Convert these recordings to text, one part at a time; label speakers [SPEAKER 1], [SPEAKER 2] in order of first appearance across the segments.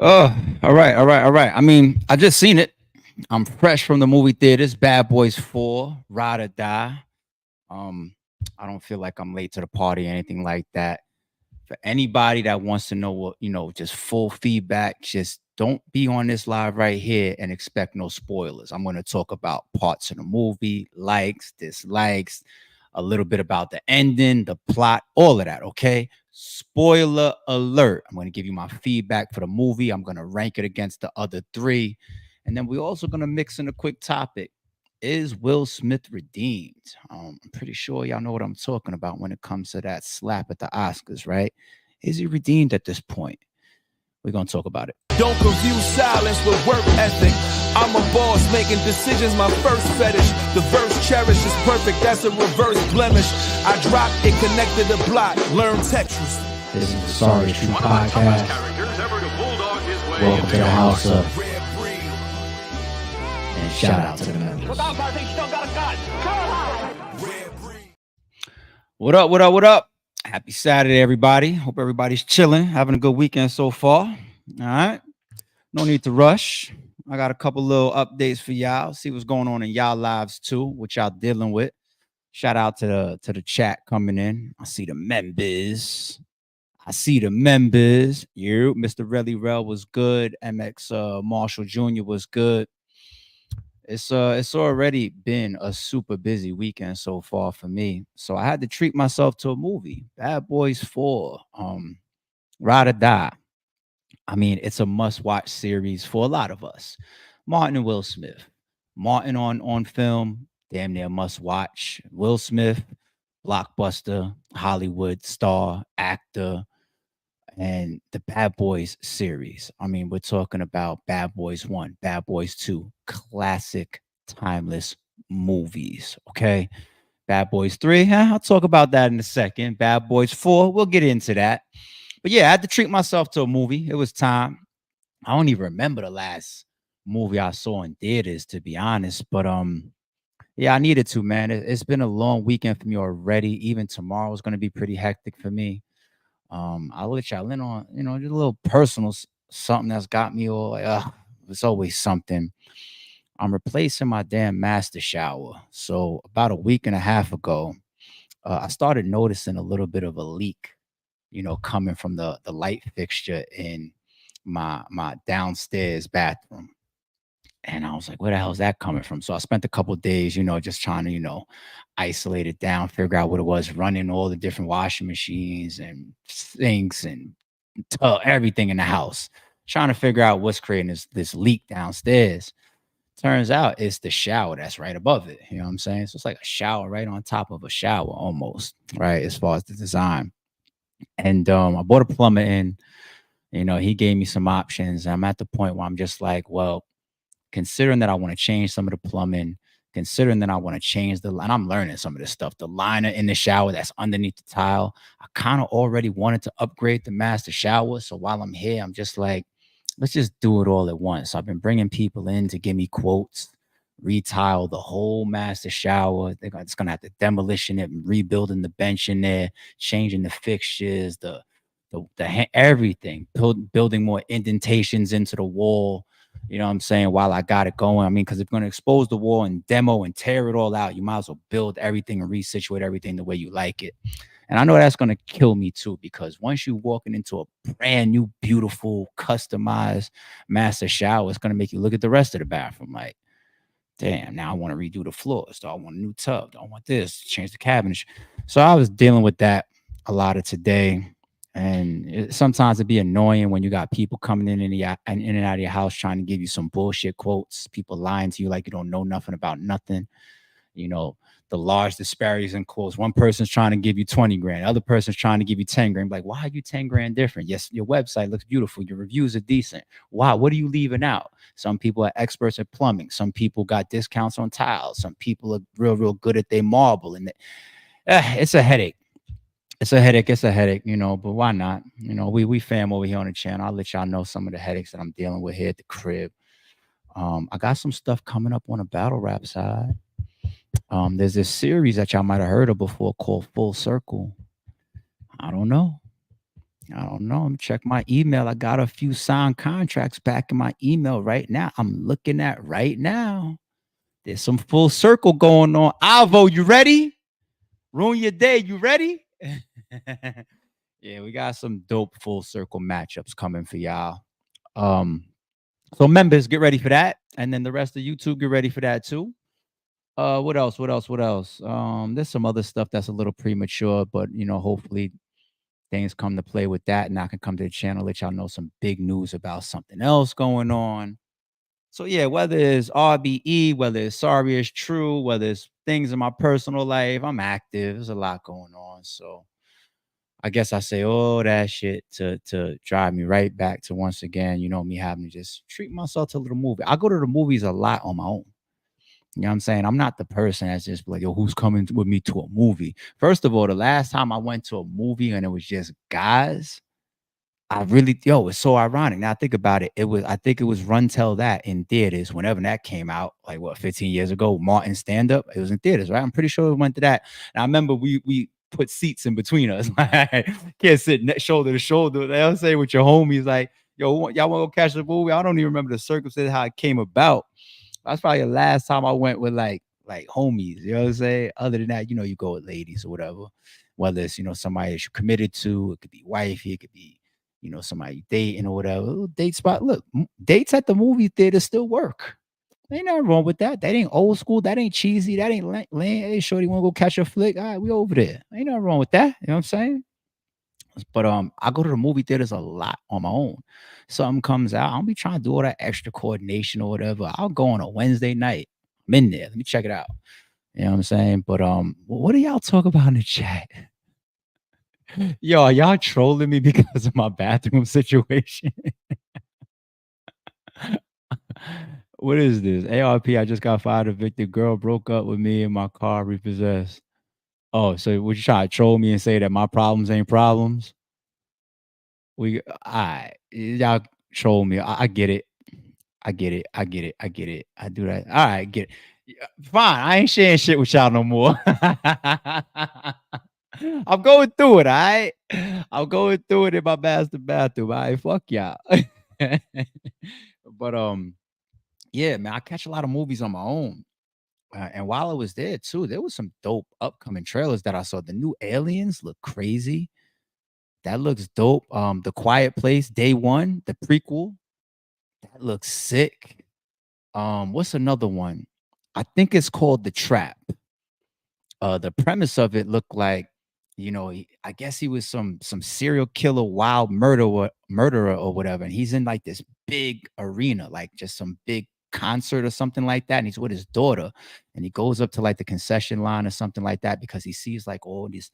[SPEAKER 1] Oh, all right, all right, all right. I mean, I just seen it. I'm fresh from the movie theaters. Bad Boys 4, Ride or Die. Um, I don't feel like I'm late to the party or anything like that. For anybody that wants to know what, just full feedback, just don't be on this live right here and expect no spoilers. I'm going to talk about parts of the movie, likes, dislikes, a little bit about the ending, the plot, all of that. Okay. Spoiler alert. I'm going to give you my feedback for the movie. I'm going to rank it against the other three. And then we're also going to mix in a quick topic. Is Will Smith redeemed? I'm pretty sure y'all know what I'm talking about when it comes to that slap at the Oscars, right? Is he redeemed at this point? We're going to talk about it.
[SPEAKER 2] Don't confuse silence with work ethic. I'm a boss making decisions, my first fetish. The verse cherish is perfect, that's a reverse blemish. I dropped it, connected the block, learn Tetris.
[SPEAKER 3] This is the Sorry True Podcast. Welcome to the house of
[SPEAKER 2] Red breed.
[SPEAKER 3] and shout out to the members.
[SPEAKER 2] Red breed.
[SPEAKER 1] What up, what up, what up? Happy Saturday, everybody. Hope everybody's chilling, having a good weekend so far. All right. No need to rush. I got a couple little updates for y'all. See what's going on in y'all lives too, what y'all dealing with. Shout out to the chat coming in. I see the members. You, Mr. Relly Rel was good. MX Marshall Jr. was good. It's already been a super busy weekend so far for me. So I had to treat myself to a movie. Bad Boys 4. Ride or Die. I mean, it's a must-watch series for a lot of us. Martin and Will Smith. Martin on film, damn near must-watch. Will Smith, blockbuster, Hollywood star, actor, and the Bad Boys series. I mean, we're talking about Bad Boys 1, Bad Boys 2, classic, timeless movies, okay? Bad Boys 3, I'll talk about that in a second. Bad Boys 4, we'll get into that. But yeah, I had to treat myself to a movie. It was time. I don't even remember the last movie I saw in theaters, to be honest. But yeah, I needed to, man. It's been a long weekend for me already. Even tomorrow is going to be pretty hectic for me. I'll let y'all in on, just a little personal something that's got me all like, it's always something. I'm replacing my damn master shower. So about a week and a half ago, I started noticing a little bit of a leak, coming from the light fixture in my downstairs bathroom. And I was like, where the hell is that coming from? So I spent a couple days, just trying to, isolate it down, figure out what it was, running all the different washing machines and sinks and everything in the house, trying to figure out what's creating this leak downstairs. Turns out it's the shower that's right above it. You know what I'm saying? So it's like a shower right on top of a shower almost, right? As far as the design. And I bought a plumber in, he gave me some options. I'm at the point where I'm just like, well, considering that I want to change some of the plumbing, considering that I want to change and I'm learning some of this stuff, the liner in the shower that's underneath the tile. I kind of already wanted to upgrade the master shower. So while I'm here, I'm just like, let's just do it all at once. So I've been bringing people in to give me quotes, retile the whole master shower. It's going to have to demolition it, rebuilding the bench in there, changing the fixtures, everything, building more indentations into the wall. You know what I'm saying? While I got it going. I mean, because if you're going to expose the wall and demo and tear it all out, you might as well build everything and resituate everything the way you like it. And I know that's going to kill me too, because once you're walking into a brand new, beautiful, customized master shower, it's going to make you look at the rest of the bathroom like, damn, now I want to redo the floors. Do I want a new tub? Do I want this? Change the cabinets. So I was dealing with that a lot of today. And sometimes it'd be annoying when you got people coming in and out of your house trying to give you some bullshit quotes, people lying to you like you don't know nothing about nothing. The large disparities in quotes. One person's trying to give you 20 grand. The other person's trying to give you 10 grand. Like, why are you 10 grand different? Yes, your website looks beautiful. Your reviews are decent. Why? What are you leaving out? Some people are experts at plumbing. Some people got discounts on tiles. Some people are real good at their marble. And it's a headache. It's a headache, but why not? We fam over here on the channel. I'll let y'all know some of the headaches that I'm dealing with here at the crib. I got some stuff coming up on a battle rap side. There's this series that y'all might have heard of before called Full Circle. I don't know. I don't know. Let me check my email. I got a few signed contracts back in my email right now. I'm looking at right now. There's some full circle going on. Alvo, you ready? Ruin your day. You ready? Yeah, we got some dope full circle matchups coming for y'all. Um, so members, get ready for that. And then the rest of YouTube, get ready for that too. What else? What else? What else? There's some other stuff that's a little premature, but hopefully things come to play with that, and I can come to the channel, let y'all know some big news about something else going on. So yeah, whether it's RBE, whether it's sorry is true, whether it's things in my personal life, I'm active. There's a lot going on. So I guess I say all that shit to drive me right back to once again, me having to just treat myself to a little movie. I go to the movies a lot on my own. You know what I'm saying? I'm not the person that's just like, yo, who's coming with me to a movie? First of all, the last time I went to a movie and it was just guys, it's so ironic. Now I think about it. I think it was Run Tell That in theaters whenever that came out, like what, 15 years ago, Martin stand up. It was in theaters, right? I'm pretty sure we went to that. And I remember we put seats in between us. Like, can't sit shoulder to shoulder. They'll say with your homies, like, yo, y'all want to go catch the movie? I don't even remember the circumstances, how it came about. That's probably the last time I went with like homies. You know what I'm saying? Other than that, you go with ladies or whatever. Whether it's somebody that you're committed to, it could be wifey, it could be somebody you dating or whatever. Little date spot. Look, dates at the movie theater still work. Ain't nothing wrong with that. That ain't old school. That ain't cheesy. That ain't lame. Hey, shorty, want to go catch a flick? All right, we over there. Ain't nothing wrong with that. You know what I'm saying? But I go to the movie theaters a lot on my own. Something comes out, I don't be trying to do all that extra coordination or whatever. I'll go on a Wednesday night. I'm in there. Let me check it out. You know what I'm saying? But what do y'all talk about in the chat? Yo, are y'all trolling me because of my bathroom situation? What is this? ARP, I just got fired, evicted. Girl broke up with me and my car repossessed. Oh, so would you try to troll me and say that my problems ain't problems? Y'all troll me. I get it. I get it. I get it. I get it. I do that. All right, get it. Yeah, fine. I ain't sharing shit with y'all no more. I'm going through it. All right. I'm going through it in my master bathroom. All right, fuck y'all. But yeah, man, I catch a lot of movies on my own. And while I was there too, there was some dope upcoming trailers that I saw. The new Aliens look crazy. That looks dope. The Quiet Place, Day One, the prequel, that looks sick. What's another one? I think it's called The Trap. The premise of it looked like, I guess he was some serial killer, wild murderer or whatever, and he's in like this big arena, like just some big concert or something like that, and he's with his daughter, and he goes up to like the concession line or something like that because he sees like all these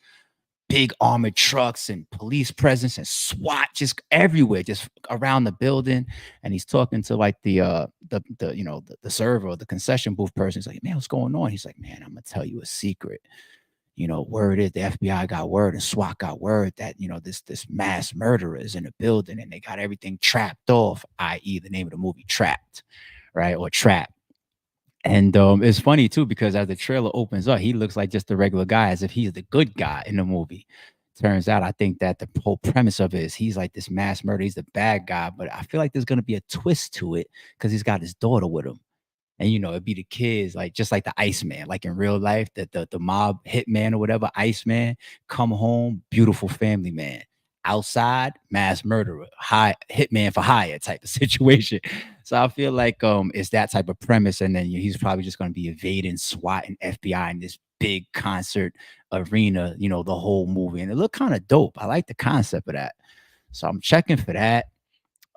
[SPEAKER 1] big armored trucks and police presence and SWAT just everywhere, just around the building. And he's talking to like the server or the concession booth person. He's like, man, what's going on? He's like, man, I'm gonna tell you a secret. Word is the FBI got word and SWAT got word that this mass murderer is in the building and they got everything trapped off, i.e., the name of the movie Trapped, right? Or Trap. And it's funny too because as the trailer opens up, he looks like just a regular guy, as if he's the good guy in the movie. Turns out, I think that the whole premise of it is he's like this mass murderer, he's the bad guy. But I feel like there's gonna be a twist to it because he's got his daughter with him, and it'd be the kids, like just like the Iceman, like in real life, that the mob hitman or whatever, Iceman, come home, beautiful family man. Outside, mass murderer, high hitman for hire type of situation. So I feel like it's that type of premise, and then he's probably just going to be evading SWAT and FBI in this big concert arena, the whole movie, and it looked kind of dope. I like the concept of that, so I'm checking for that.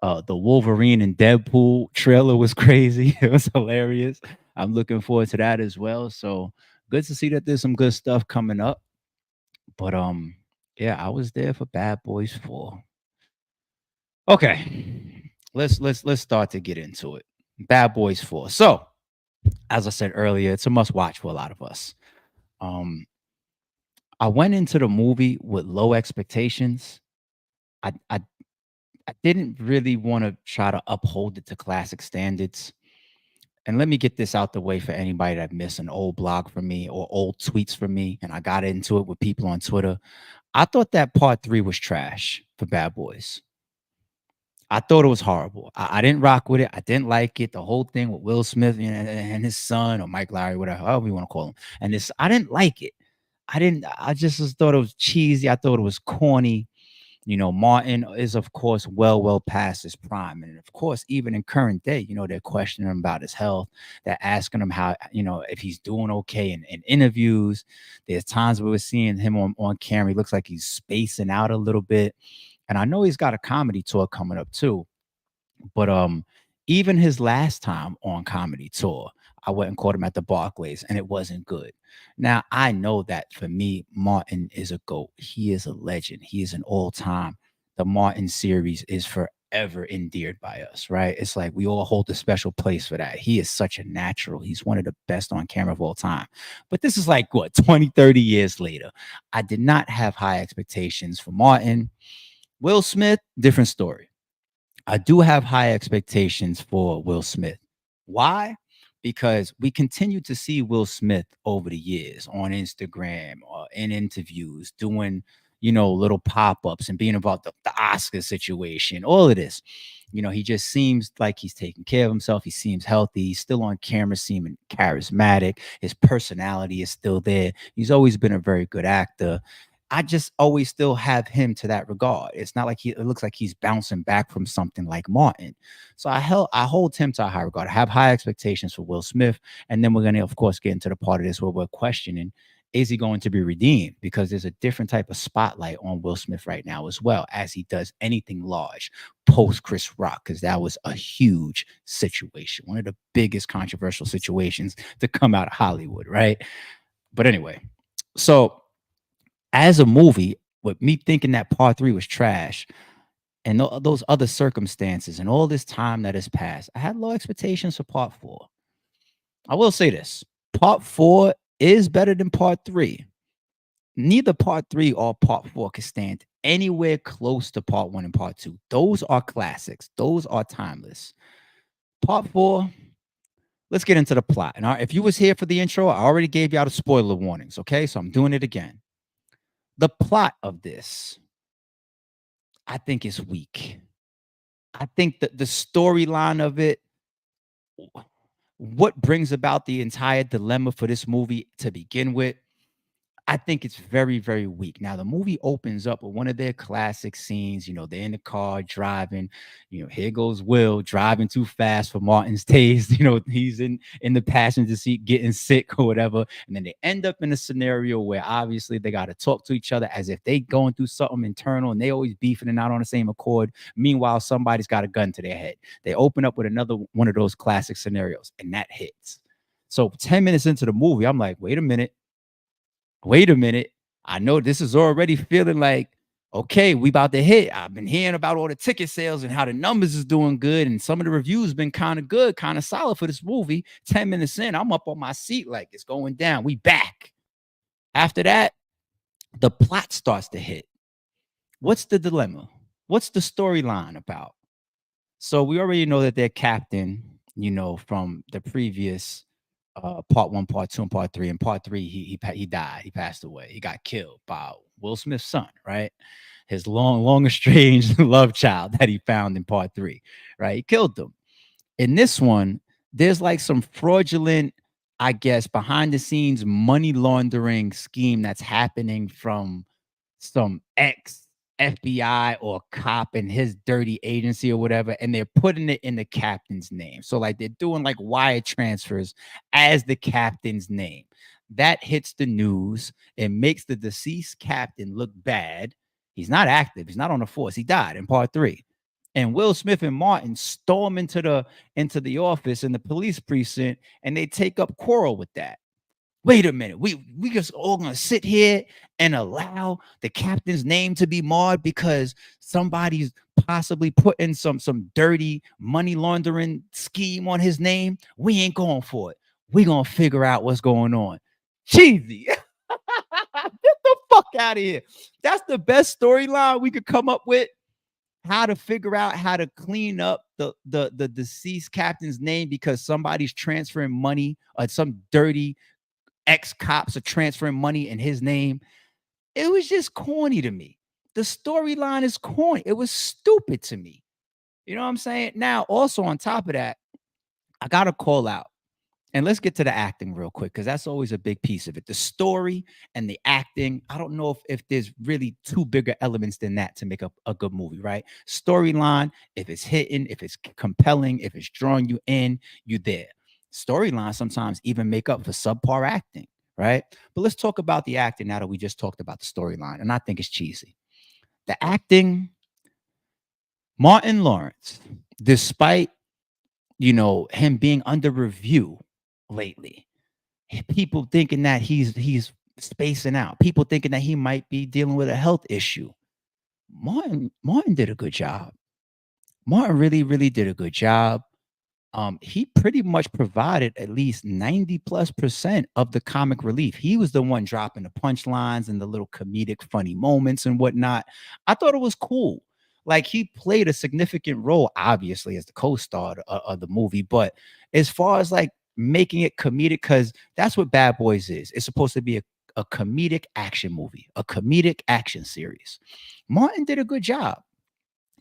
[SPEAKER 1] The Wolverine and Deadpool trailer was crazy. It was hilarious. I'm looking forward to that as well. So good to see that there's some good stuff coming up. But yeah, I was there for Bad Boys 4. Okay. Let's start to get into it. Bad Boys 4. So, as I said earlier, it's a must watch for a lot of us. Um I went into the movie with low expectations. I didn't really want to try to uphold it to classic standards. And let me get this out the way for anybody that missed an old blog from me or old tweets from me, and I got into it with people on Twitter. I thought that part 3 was trash for Bad Boys. I thought it was horrible. I didn't rock with it. I didn't like it. The whole thing with Will Smith and his son, or Mike Lowry, whatever, however you want to call him. And this, I didn't like it. I just thought it was cheesy. I thought it was corny. Martin is, of course, well past his prime. And of course, even in current day, they're questioning him about his health. They're asking him how, if he's doing okay in interviews. There's times where we're seeing him on camera. He looks like he's spacing out a little bit. And I know he's got a comedy tour coming up too. But even his last time on comedy tour, I went and caught him at the Barclays, and it wasn't good. Now, I know that for me, Martin is a GOAT. He is a legend. He is an all-time. The Martin series is forever endeared by us, right? It's like we all hold a special place for that. He is such a natural. He's one of the best on camera of all time. But this is like, what, 20, 30 years later. I did not have high expectations for Martin. Will Smith, different story. I do have high expectations for Will Smith. Why? Because we continue to see Will Smith over the years on Instagram or in interviews doing, little pop-ups and being about the Oscar situation, all of this. He just seems like he's taking care of himself. He seems healthy. He's still on camera, seeming charismatic. His personality is still there. He's always been a very good actor. I just always still have him to that regard. It's not like it looks like he's bouncing back from something like Martin. So I hold him to a high regard. I have high expectations for Will Smith. And then we're going to, of course, get into the part of this where we're questioning, is he going to be redeemed? Because there's a different type of spotlight on Will Smith right now as well, as he does anything large post Chris Rock, because that was a huge situation. One of the biggest controversial situations to come out of Hollywood, right? But anyway, so as a movie, with me thinking that part 3 was trash and those other circumstances and all this time that has passed, I had low expectations for part 4. I will say this. Part 4 is better than part 3. Neither part 3 or part 4 can stand anywhere close to part 1 and part 2. Those are classics. Those are timeless. Part 4, let's get into the plot. And if you was here for the intro, I already gave you out the spoiler warnings, okay? So I'm doing it again. The plot of this, I think, is weak. I think that the storyline of it, what brings about the entire dilemma for this movie to begin with, I think it's very, very weak. Now, the movie opens up with one of their classic scenes. They're in the car driving. Here goes Will driving too fast for Martin's taste. He's in the passenger seat getting sick or whatever. And then they end up in a scenario where obviously they got to talk to each other as if they going through something internal, and they always beefing and not on the same accord. Meanwhile, somebody's got a gun to their head. They open up with another one of those classic scenarios, and that hits. So 10 minutes into the movie, I'm like, wait a minute. I know this is already feeling like, okay, we about to hit. I've been hearing about all the ticket sales and how the numbers is doing good. And some of the reviews been kind of good, kind of solid for this movie. 10 minutes in, I'm up on my seat like it's going down. We back. After that, the plot starts to hit. What's the dilemma? What's the storyline about? So we already know that their captain, from the previous part 1, part 2, and part 3. In part 3, he died. He passed away. He got killed by Will Smith's son, right? His long estranged love child that he found in part 3, right? He killed them. In this one, there's like some fraudulent, I guess, behind the scenes money laundering scheme that's happening from some FBI or cop in his dirty agency or whatever, and they're putting it in the captain's name. So like they're doing like wire transfers as the captain's name. That hits the news. It makes the deceased captain look bad. He's not active. He's not on the force. He died in part 3. And Will Smith and Martin storm into the office in the police precinct, and they take up quarrel with that. Wait a minute, we just all gonna sit here and allow the captain's name to be marred because somebody's possibly putting some dirty money laundering scheme on his name? We ain't going for it. We gonna figure out what's going on. Cheesy. Get the fuck out of here. That's the best storyline we could come up with. how to figure out how to clean up the deceased captain's name because somebody's transferring money, or some dirty ex-cops are transferring money in his name. It was just corny to me. The storyline is corny. It was stupid to me. You know what I'm saying? Now, also on top of that, I gotta call out. And let's get to the acting real quick, because that's always a big piece of it. The story and the acting. I don't know if there's really two bigger elements than that to make up a good movie, right? Storyline, if it's hitting, if it's compelling, if it's drawing you in, you there. Storyline sometimes even make up for subpar acting, right? But let's talk about the acting now that we just talked about the storyline. And I think it's cheesy. The acting, Martin Lawrence, despite him being under review lately, people thinking that he's spacing out, people thinking that he might be dealing with a health issue. Martin did a good job. Martin really did a good job. He pretty much provided at least 90+% of the comic relief. He was the one dropping the punchlines and the little comedic funny moments and whatnot. I thought it was cool. Like, he played a significant role, obviously, as the co-star of the movie, but as far as like making it comedic, because that's what Bad Boys is. It's supposed to be a comedic action movie, a comedic action series. Martin did a good job.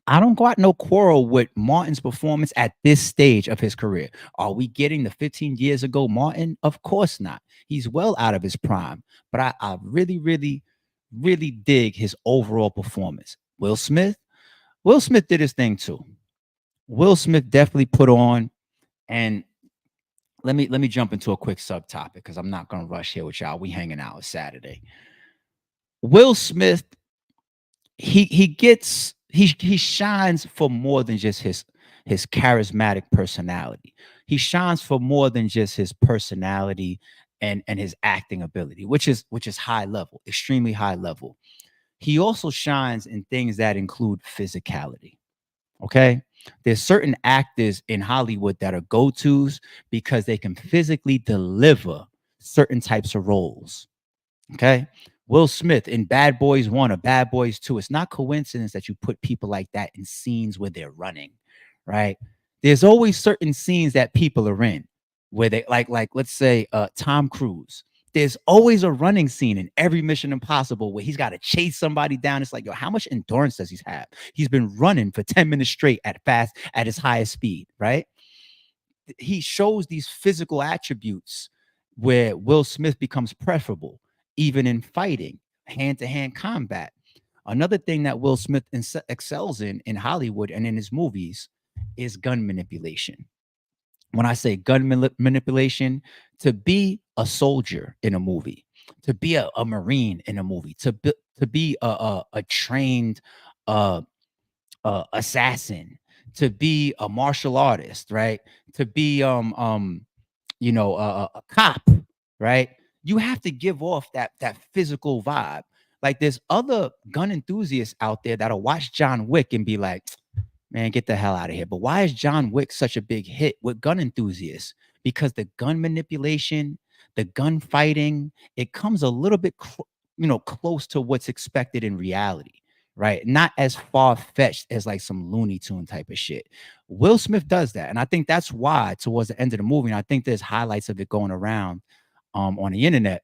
[SPEAKER 1] I don't got no quarrel with Martin's performance at this stage of his career. Are we getting the 15 years ago Martin? Of course not. He's well out of his prime, but I really dig his overall performance. Will Smith did his thing too. Will Smith definitely put on, and let me jump into a quick subtopic because I'm not gonna rush here with y'all. We hanging out. It's Saturday. Will Smith, he shines for more than just his charismatic personality. He shines for more than just his personality and his acting ability, which is high level, extremely high level. He also shines in things that include physicality. Okay. There's certain actors in Hollywood that are go-tos because they can physically deliver certain types of roles. Okay. Will Smith in Bad Boys 1 or Bad Boys 2. It's not coincidence that you put people like that in scenes where they're running, right? There's always certain scenes that people are in where they like let's say Tom Cruise. There's always a running scene in every Mission Impossible where he's got to chase somebody down. It's like, yo, how much endurance does he have? He's been running for 10 minutes straight at his highest speed, right? He shows these physical attributes where Will Smith becomes preferable, even in fighting, hand-to-hand combat. Another thing that Will Smith excels in Hollywood and in his movies is gun manipulation. When I say gun manipulation, to be a soldier in a movie, to be a Marine in a movie, to be a trained assassin, to be a martial artist, right? To be a cop, right? You have to give off that physical vibe. Like, there's other gun enthusiasts out there that'll watch John Wick and be like, man, get the hell out of here. But why is John Wick such a big hit with gun enthusiasts? Because the gun manipulation, the gun fighting, it comes a little bit, close to what's expected in reality, right? Not as far-fetched as like some Looney Tune type of shit. Will Smith does that. And I think that's why towards the end of the movie, and I think there's highlights of it going around on the internet,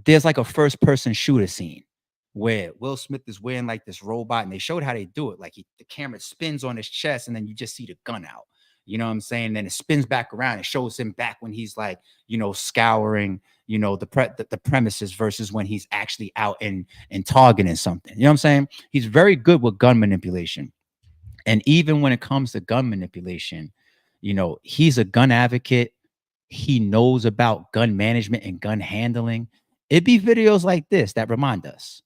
[SPEAKER 1] there's like a first-person shooter scene where Will Smith is wearing like this robot, and they showed how they do it. Like, the camera spins on his chest, and then you just see the gun out. You know what I'm saying? And then it spins back around. It shows him back when he's like, scouring, the premises versus when he's actually out and targeting something. You know what I'm saying? He's very good with gun manipulation. And even when it comes to gun manipulation, he's a gun advocate. He knows about gun management and gun handling. It'd be videos like this that remind us.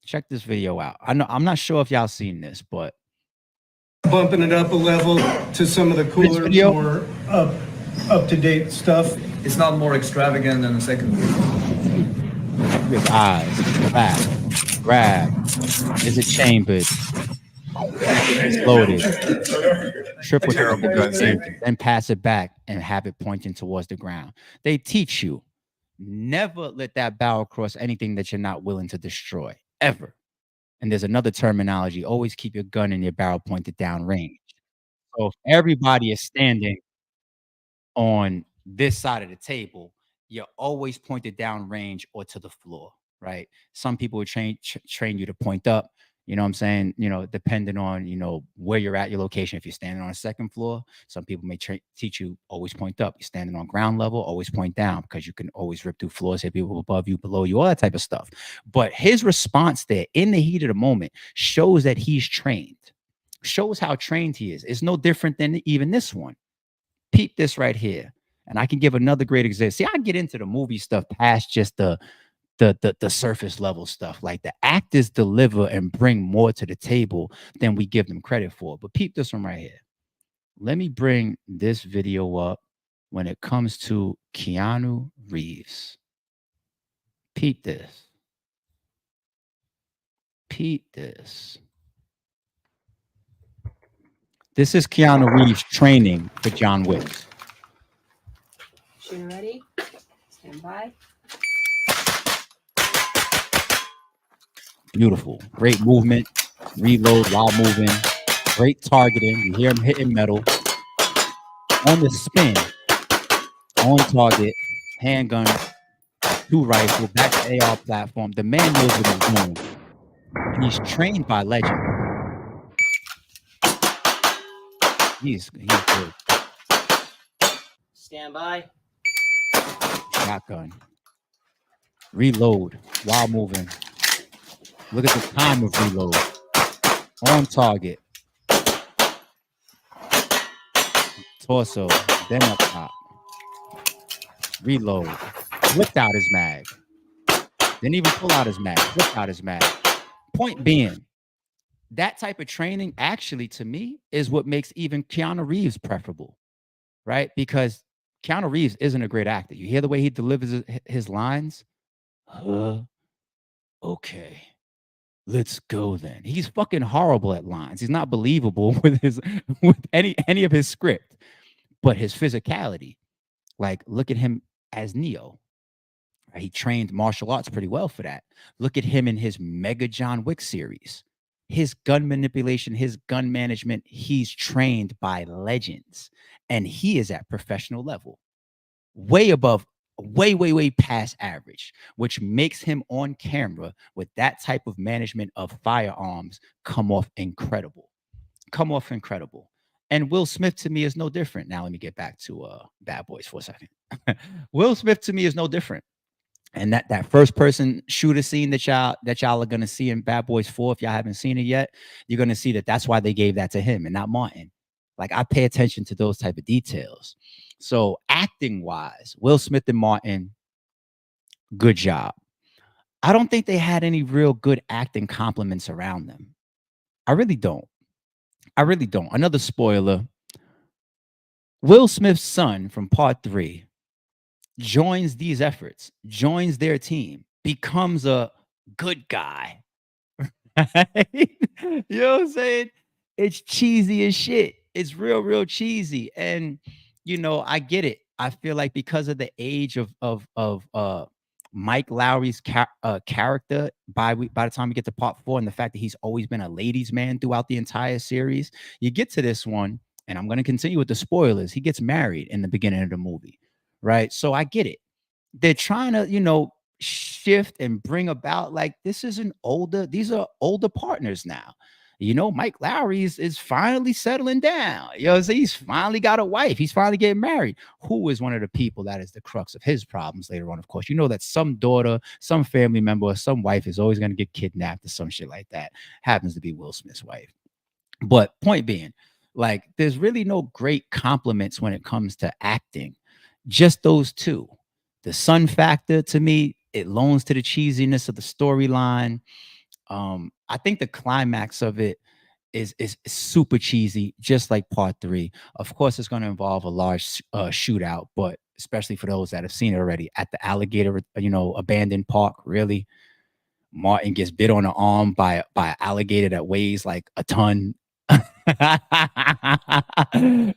[SPEAKER 1] Check this video out. I'm not sure if y'all seen this, but
[SPEAKER 4] bumping it up a level to some of the cooler, more up-to-date stuff.
[SPEAKER 5] It's not more extravagant than the second one.
[SPEAKER 1] With eyes, grab. Is it chambered? It's loaded. Triple then pass it back and have it pointing towards the ground. They teach you, never let that barrel cross anything that you're not willing to destroy, ever. And there's another terminology, always keep your gun and your barrel pointed down range. So if everybody is standing on this side of the table, you're always pointed down range or to the floor, right? Some people would train you to point up, you know what I'm saying? You know, depending on, you know, where you're at, your location. If you're standing on a second floor, some people may teach you always point up. You're standing on ground level, always point down, because you can always rip through floors, hit people above you, below you, all that type of stuff. But his response there in the heat of the moment shows that he's trained, shows how trained he is. It's no different than even this one. Peep this right here. And I can give another great example. See, I get into the movie stuff past just the surface level stuff. Like the actors deliver and bring more to the table than we give them credit for. But peep this one right here. Let me bring this video up when it comes to Keanu Reeves. Peep this. Peep this. This is Keanu Reeves training for John Wick.
[SPEAKER 6] Shooter ready? Stand by.
[SPEAKER 1] Beautiful. Great movement. Reload while moving. Great targeting. You hear him hitting metal. On the spin. On target. Handgun. 2 rifle. Back to AR platform. The man knows what he's doing. And he's trained by legend. He's good.
[SPEAKER 6] Stand by.
[SPEAKER 1] Shotgun. Reload while moving. Look at the time of reload. On target. Torso. Then up top. Reload. Whipped out his mag. Didn't even pull out his mag. Whipped out his mag. Point being, that type of training actually, to me, is what makes even Keanu Reeves preferable, right? Because Keanu Reeves isn't a great actor. You hear the way he delivers his lines? Okay. Let's go then. He's fucking horrible at lines. He's not believable with any of his script. But his physicality, like look at him as Neo. He trained martial arts pretty well for that. Look at him in his mega John Wick series. His gun manipulation, his gun management, he's trained by legends. And he is at professional level. Way above, way past average, which makes him on camera with that type of management of firearms come off incredible. And Will Smith to me is no different. Now let me get back to Bad Boys for a second. Will Smith to me is no different. And that first person shooter scene that y'all are gonna see in Bad Boys 4, if y'all haven't seen it yet, you're gonna see that's why they gave that to him and not Martin. Like I pay attention to those type of details. So acting wise, Will Smith and Martin, good job. I don't think they had any real good acting compliments around them. I really don't. Another spoiler. Will Smith's son from part 3 joins these efforts, joins their team, becomes a good guy. Right? You know what I'm saying? It's cheesy as shit. It's real cheesy. And you know, I get it. I feel like because of the age of Mike Lowry's character, by the time we get to part 4, and the fact that he's always been a ladies' man throughout the entire series, you get to this one, and I'm going to continue with the spoilers. He gets married in the beginning of the movie. Right. So I get it. They're trying to, you know, shift and bring about like these are older partners now. You know, Mike Lowry is finally settling down. You know, so he's finally got a wife. He's finally getting married. Who is one of the people that is the crux of his problems later on? Of course, you know that some daughter, some family member, or some wife is always going to get kidnapped or some shit like that. Happens to be Will Smith's wife. But point being, like, there's really no great compliments when it comes to acting. Just those two. The son factor, to me, it loans to the cheesiness of the storyline. I think the climax of it is super cheesy, just like part 3. Of course, it's going to involve a large shootout, but especially for those that have seen it already, at the alligator, you know, abandoned park, really, Martin gets bit on the arm by an alligator that weighs like a ton.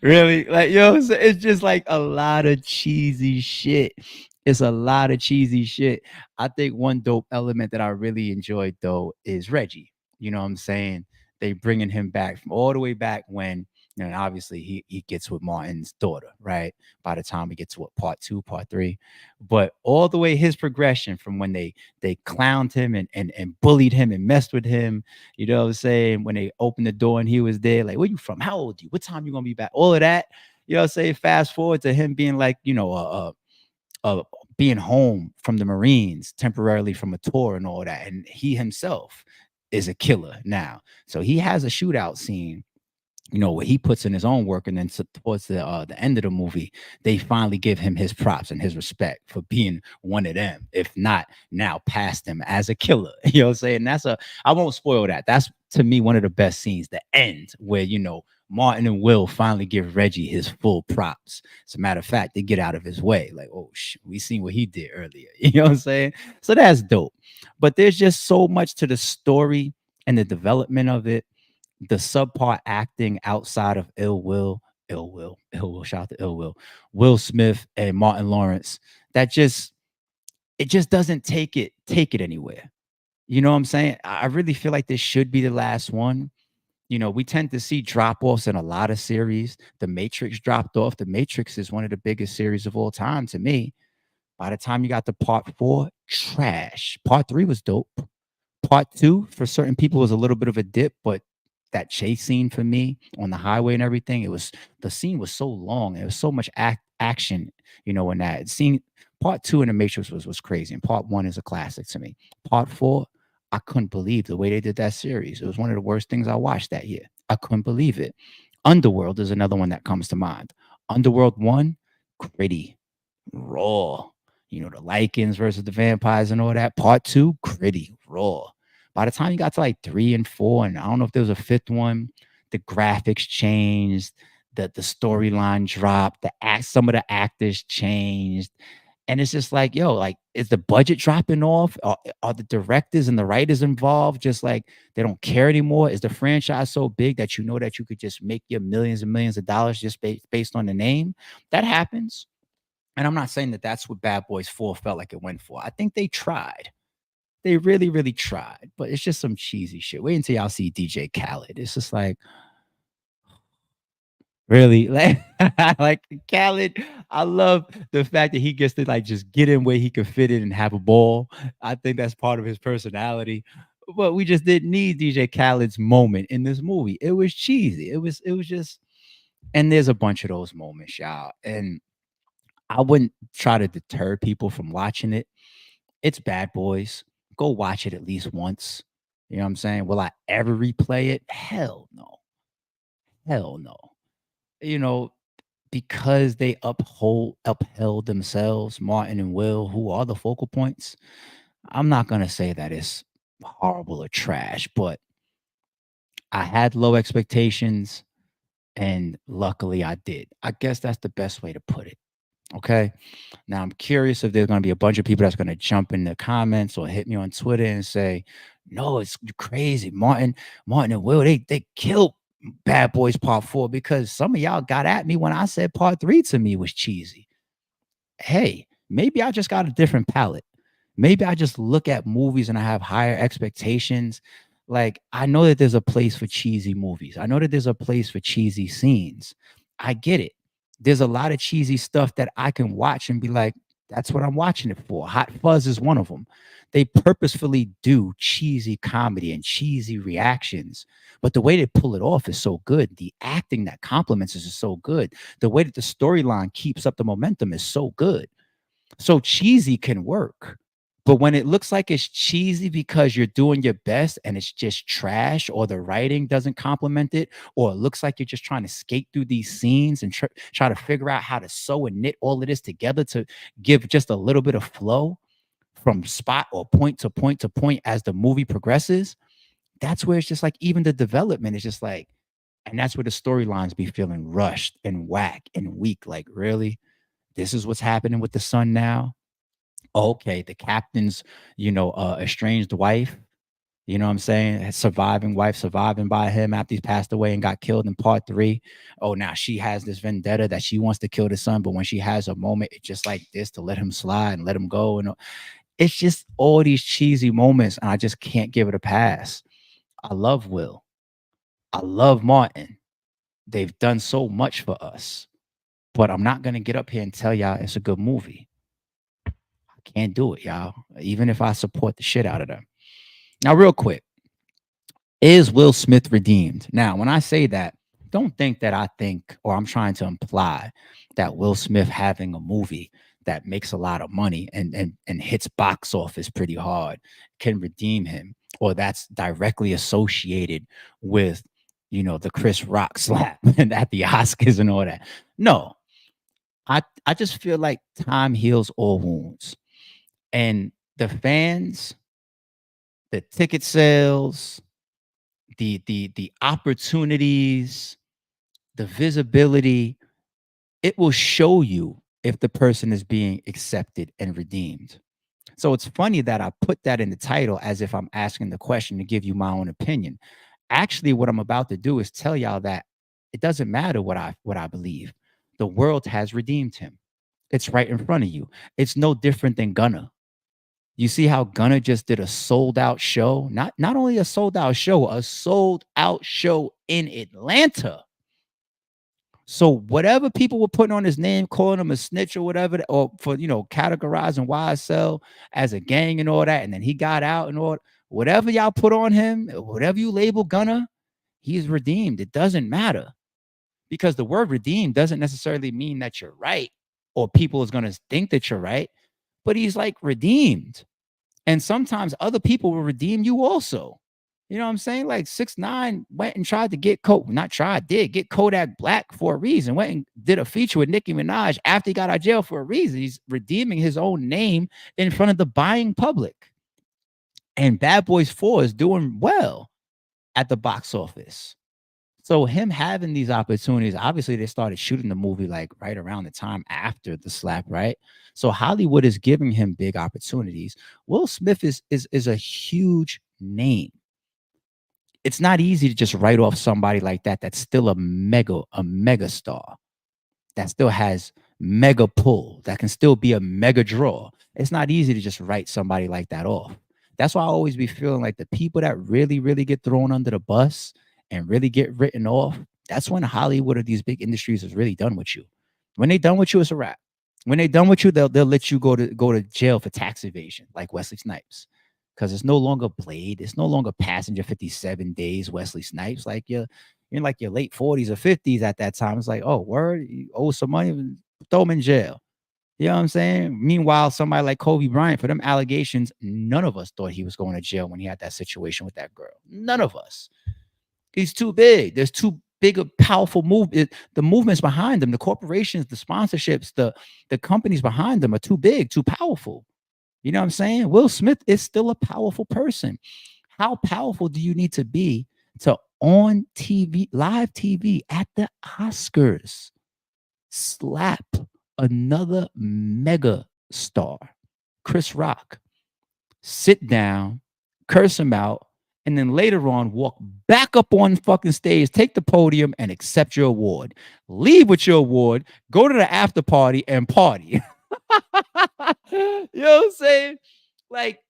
[SPEAKER 1] Really, like, yo, it's just like a lot of cheesy shit. It's a lot of cheesy shit. I think one dope element that I really enjoyed though is Reggie. You know what I'm saying? They bringing him back from all the way back when, obviously he gets with Martin's daughter, right? By the time we get to what, part two, part three, but all the way his progression from when they clowned him and bullied him and messed with him. You know what I'm saying? When they opened the door and he was there, like, where you from? How old are you? What time you gonna be back? All of that. You know what I'm saying? Fast forward to him being like, being home from the Marines temporarily from a tour and all that. And he himself is a killer now. So he has a shootout scene, where he puts in his own work, and then towards the end of the movie, they finally give him his props and his respect for being one of them, if not now past him as a killer. You know what I'm saying? I won't spoil that. That's to me one of the best scenes, the end, where Martin and Will finally give Reggie his full props. As a matter of fact, they get out of his way, like, oh, we seen what he did earlier. You know what I'm saying? So that's dope. But there's just so much to the story and the development of it, the subpar acting outside of Ill Will, shout out to Ill Will Smith and Martin Lawrence, that it just doesn't take it anywhere. You know what I'm saying? I really feel like this should be the last one. We tend to see drop-offs in a lot of series. The Matrix dropped off. The Matrix is one of the biggest series of all time to me. By the time you got to part 4, trash. Part 3 was dope. Part 2, for certain people, was a little bit of a dip, but that chase scene for me on the highway and everything, the scene was so long. There was so much action, in that scene. Part 2 in the Matrix was crazy, and part 1 is a classic to me. Part 4, I couldn't believe the way they did that series. It was one of the worst things I watched that year. I couldn't believe it. Underworld is another one that comes to mind. Underworld 1, gritty, raw. The Lycans versus the vampires and all that. Part 2, gritty, raw. By the time you got to like 3 and 4, and I don't know if there was a 5th one, the graphics changed, the storyline dropped, some of the actors changed. And it's just like, yo, like, is the budget dropping off? Are the directors and the writers involved just like they don't care anymore? Is the franchise so big that that you could just make your millions and millions of dollars just based on the name? That happens. And I'm not saying that that's what Bad Boys 4 felt like it went for. I think they tried. They really, really tried. But it's just some cheesy shit. Wait until y'all see DJ Khaled. It's just like, really? Like Khaled, I love the fact that he gets to like just get in where he can fit in and have a ball. I think that's part of his personality. But we just didn't need DJ Khaled's moment in this movie. It was cheesy. It was just, and there's a bunch of those moments, y'all. And I wouldn't try to deter people from watching it. It's Bad Boys. Go watch it at least once. You know what I'm saying? Will I ever replay it? Hell no. Hell no. Because they upheld themselves, Martin and Will, who are the focal points. I'm not gonna say that it's horrible or trash, but I had low expectations, and luckily I did. I guess that's the best way to put it. Okay. Now I'm curious if there's going to be a bunch of people that's going to jump in the comments or hit me on Twitter and say, no, it's crazy. Martin and Will, they killed Bad Boys Part 4, because some of y'all got at me when I said Part 3 to me was cheesy. Hey, maybe I just got a different palette. Maybe I just look at movies and I have higher expectations. Like, I know that there's a place for cheesy movies. I know that there's a place for cheesy scenes. I get it. There's a lot of cheesy stuff that I can watch and be like, that's what I'm watching it for. Hot Fuzz is one of them. They purposefully do cheesy comedy and cheesy reactions, but the way they pull it off is so good. The acting that complements it is so good. The way that the storyline keeps up the momentum is so good. So cheesy can work. But when it looks like it's cheesy because you're doing your best and it's just trash, or the writing doesn't complement it, or it looks like you're just trying to skate through these scenes and try to figure out how to sew and knit all of this together to give just a little bit of flow from spot or point to point to point as the movie progresses, that's where it's just like, even the development is just like, and that's where the storylines be feeling rushed and whack and weak. Like, really? This is what's happening with the son now? Okay, the captain's, estranged wife, you know what I'm saying? Surviving wife, surviving by him after he's passed away and got killed in Part 3. Oh, now she has this vendetta that she wants to kill the son, but when she has a moment, it's just like this to let him slide and let him go. And it's just all these cheesy moments, and I just can't give it a pass. I love Will. I love Martin. They've done so much for us. But I'm not gonna get up here and tell y'all it's a good movie. I can't do it, y'all. Even if I support the shit out of them. Now, real quick, is Will Smith redeemed? Now, when I say that, don't think that I think or I'm trying to imply that Will Smith having a movie that makes a lot of money and hits box office pretty hard can redeem him, or that's directly associated with the Chris Rock slap and at the Oscars and all that. No, I just feel like time heals all wounds, and the fans, the ticket sales, the opportunities, the visibility, it will show you if the person is being accepted and redeemed. So it's funny that I put that in the title as if I'm asking the question to give you my own opinion. Actually, what I'm about to do is tell y'all that it doesn't matter what I believe. The world has redeemed him. It's right in front of you. It's no different than Gunna. You see how Gunna just did a sold out show? Not only a sold out show, a sold out show in Atlanta. So whatever people were putting on his name, calling him a snitch or whatever, or for categorizing YSL as a gang and all that, and then he got out and all whatever y'all put on him, whatever you label Gunna, he's redeemed. It doesn't matter, because the word redeemed doesn't necessarily mean that you're right or people is gonna think that you're right, but he's like redeemed. And sometimes other people will redeem you also. You know what I'm saying? Like 6ix9ine went and tried to get did get Kodak Black for a reason. Went and did a feature with Nicki Minaj after he got out of jail for a reason. He's redeeming his own name in front of the buying public. And Bad Boys 4 is doing well at the box office. So him having these opportunities, obviously they started shooting the movie like right around the time after the slap, right? So Hollywood is giving him big opportunities. Will Smith is a huge name. It's not easy to just write off somebody like that that's still a mega star, that still has mega pull, that can still be a mega draw. It's not easy to just write somebody like that off. That's why I always be feeling like the people that really, really get thrown under the bus and really get written off, that's when Hollywood or these big industries is really done with you. When they done with you, it's a wrap. When they done with you, they'll let you go to jail for tax evasion, like Wesley Snipes. Because it's no longer Blade, it's no longer Passenger 57 Days, Wesley Snipes. Like you're in like your late 40s or 50s at that time. It's like, oh, word, you owe some money, throw him in jail. You know what I'm saying? Meanwhile, somebody like Kobe Bryant, for them allegations, none of us thought he was going to jail when he had that situation with that girl. None of us. He's too big. There's too big a powerful movement. The movements behind them, the corporations, the sponsorships, the companies behind them are too big, too powerful. You know what I'm saying? Will Smith is still a powerful person. How powerful do you need to be to on TV, live TV at the Oscars, slap another mega star, Chris Rock, sit down, curse him out, and then later on walk back up on fucking stage, take the podium and accept your award. Leave with your award, go to the after party and party. You know what I'm saying? Like,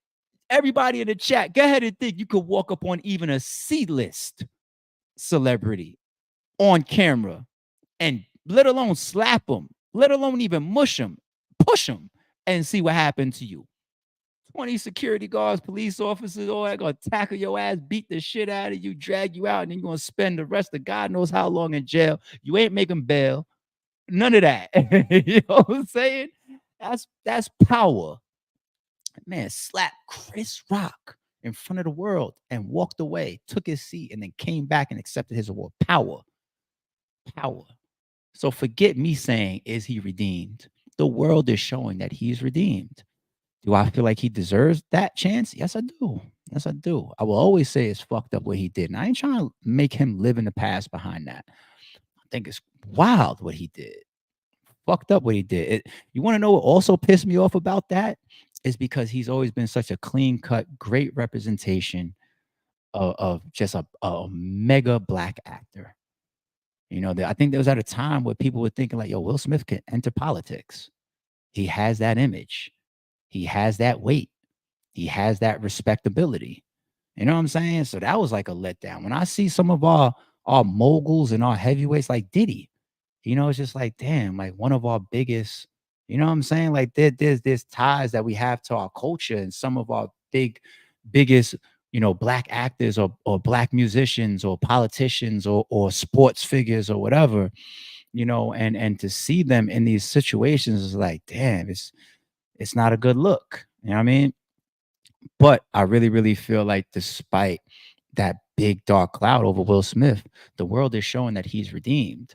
[SPEAKER 1] everybody in the chat, go ahead and think you could walk up on even a C-list celebrity on camera and let alone slap them, let alone even mush them, push them, and see what happened to you. 20 security guards, police officers, all that gonna tackle your ass, beat the shit out of you, drag you out, and then you're gonna spend the rest of God knows how long in jail. You ain't making bail. None of that. You know what I'm saying? That's power. Man, slapped Chris Rock in front of the world and walked away, took his seat, and then came back and accepted his award. Power. Power. So forget me saying, is he redeemed? The world is showing that he's redeemed. Do I feel like he deserves that chance? Yes, I do. Yes, I do. I will always say it's fucked up what he did. And I ain't trying to make him live in the past behind that. I think it's wild what he did. Fucked up what he did. You want to know what also pissed me off about that? Is because he's always been such a clean-cut, great representation of just a mega black actor. You know, I think there was at a time where people were thinking like, yo, Will Smith can enter politics. He has that image. He has that weight. He has that respectability. You know what I'm saying? So that was like a letdown. When I see some of our moguls and our heavyweights like Diddy, it's just like, damn, like one of our biggest, you know what I'm saying? Like there's ties that we have to our culture, and some of our biggest, black actors or black musicians or politicians or sports figures or whatever, and to see them in these situations is like, damn, it's not a good look. You know what I mean? But I really, really feel like despite that big dark cloud over Will Smith, the world is showing that he's redeemed,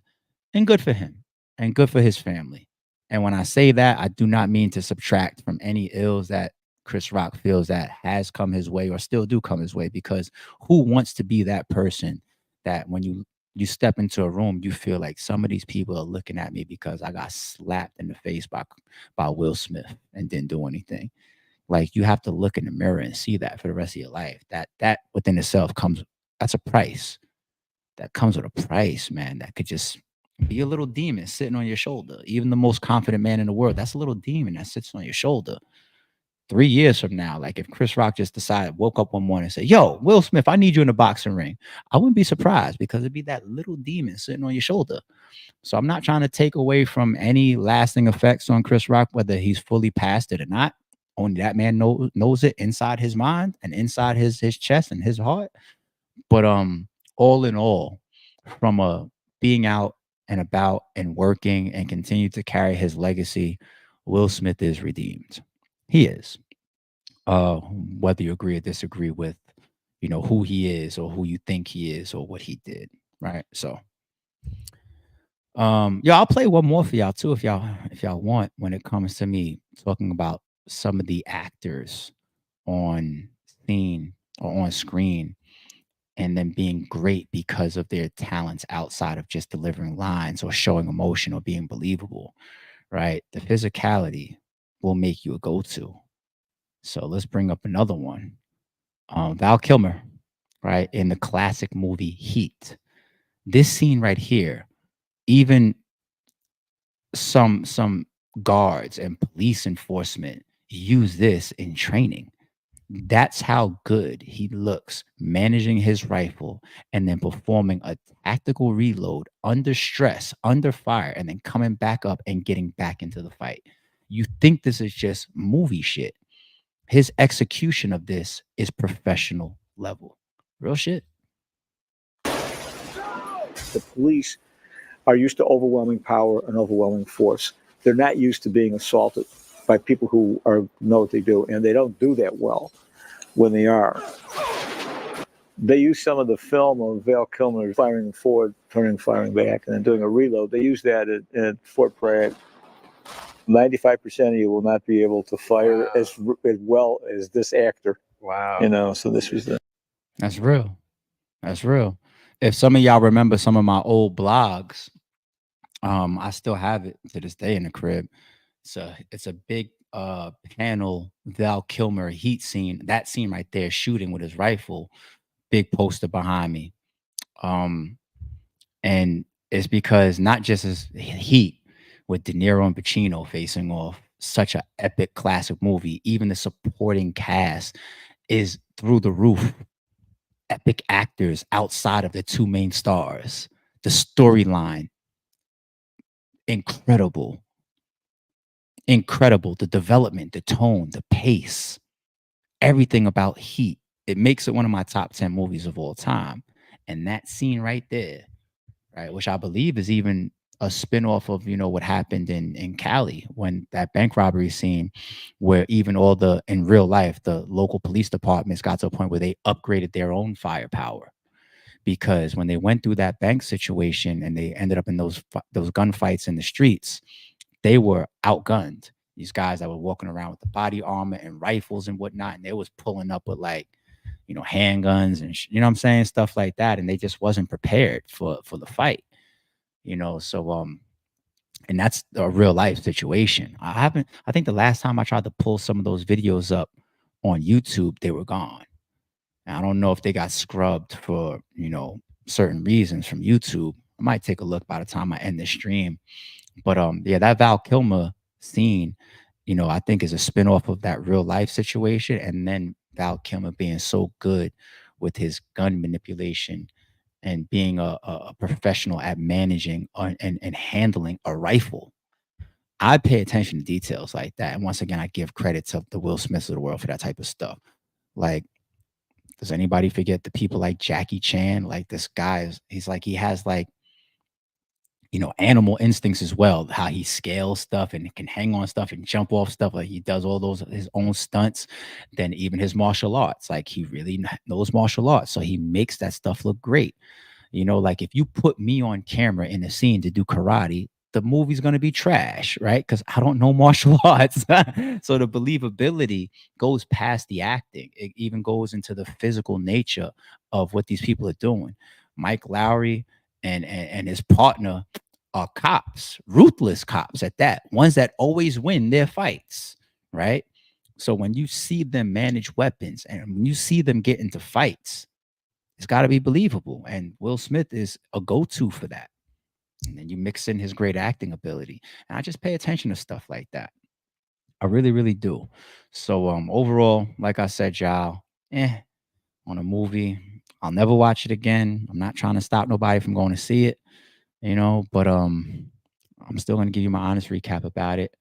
[SPEAKER 1] and good for him and good for his family. And when I say that, I do not mean to subtract from any ills that Chris Rock feels that has come his way or still do come his way, because who wants to be that person that when you step into a room, you feel like some of these people are looking at me because I got slapped in the face by Will Smith and didn't do anything. Like, you have to look in the mirror and see that for the rest of your life. That within itself that's a price. That comes with a price, man. That could just be a little demon sitting on your shoulder. Even the most confident man in the world, that's a little demon that sits on your shoulder. 3 years from now, like if Chris Rock just woke up one morning and said, "Yo, Will Smith, I need you in a boxing ring," I wouldn't be surprised, because it'd be that little demon sitting on your shoulder. So I'm not trying to take away from any lasting effects on Chris Rock, whether he's fully past it or not. Only that man knows it inside his mind and inside his chest and his heart. But all in all, from being out and about and working and continue to carry his legacy, Will Smith is redeemed. He is. Whether you agree or disagree with, who he is or who you think he is or what he did, right? So, yeah, I'll play one more for y'all too if y'all want, when it comes to me talking about some of the actors on scene or on screen and then being great because of their talents outside of just delivering lines or showing emotion or being believable, right? The physicality will make you a go-to. So let's bring up another one. Val Kilmer, right? In the classic movie Heat. This scene right here, even some guards and police enforcement use this in training. That's how good he looks managing his rifle and then performing a tactical reload under stress, under fire, and then coming back up and getting back into the fight. You think this is just movie shit. His execution of this is professional level. Real shit.
[SPEAKER 7] The police are used to overwhelming power and overwhelming force. They're not used to being assaulted by people who know what they do, and they don't do that well when they are. They use some of the film of Val Kilmer firing forward, firing back, and then doing a reload. They use that at Fort Bragg. 95% of you will not be able to fire as well as this actor.
[SPEAKER 5] Wow.
[SPEAKER 7] So this was
[SPEAKER 1] That's real. That's real. If some of y'all remember some of my old blogs, I still have it to this day in the crib. It's a big panel Val Kilmer Heat scene. That scene right there, shooting with his rifle, big poster behind me. And it's because not just as Heat with De Niro and Pacino facing off, such an epic classic movie, even the supporting cast is through the roof. Epic actors outside of the two main stars. The storyline, incredible. The development, the tone, the pace, everything about Heat. It makes it one of my top 10 movies of all time. And that scene right there, right, which I believe is even a spinoff of, what happened in Cali, when that bank robbery scene, where even in real life, the local police departments got to a point where they upgraded their own firepower. Because when they went through that bank situation and they ended up in those gunfights in the streets, they were outgunned. These guys that were walking around with the body armor and rifles and whatnot, and they was pulling up with handguns and you know what I'm saying, stuff like that, and they just wasn't prepared for the fight. So and that's a real life situation. I think the last time I tried to pull some of those videos up on YouTube, they were gone. And I don't know if they got scrubbed for certain reasons from YouTube. I might take a look by the time I end the stream. But yeah, that Val Kilmer scene, I think is a spinoff of that real life situation. And then Val Kilmer being so good with his gun manipulation and being a professional at managing and handling a rifle. I pay attention to details like that. And once again, I give credit to the Will Smiths of the world for that type of stuff. Like, does anybody forget the people like Jackie Chan? Like this guy he's like, he has like, animal instincts as well, how he scales stuff and can hang on stuff and jump off stuff. Like he does all those his own stunts. Then even his martial arts, like he really knows martial arts. So he makes that stuff look great. Like if you put me on camera in a scene to do karate, the movie's going to be trash, right? Because I don't know martial arts. So the believability goes past the acting. It even goes into the physical nature of what these people are doing. Mike Lowry and his partner are cops, ruthless cops at that, ones that always win their fights, right? So when you see them manage weapons and when you see them get into fights, it's got to be believable. And Will Smith is a go-to for that. And then you mix in his great acting ability. And I just pay attention to stuff like that. I really, really do. So overall, like I said, y'all, on a movie. I'll never watch it again. I'm not trying to stop nobody from going to see it, but I'm still gonna give you my honest recap about it.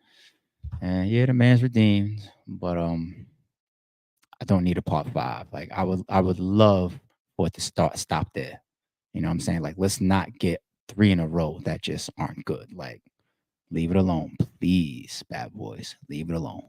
[SPEAKER 1] And yeah, the man's redeemed, but I don't need a part 5. Like I would love for it to stop there. You know what I'm saying? Like, let's not get 3 in a row that just aren't good. Like, leave it alone, please, bad boys. Leave it alone.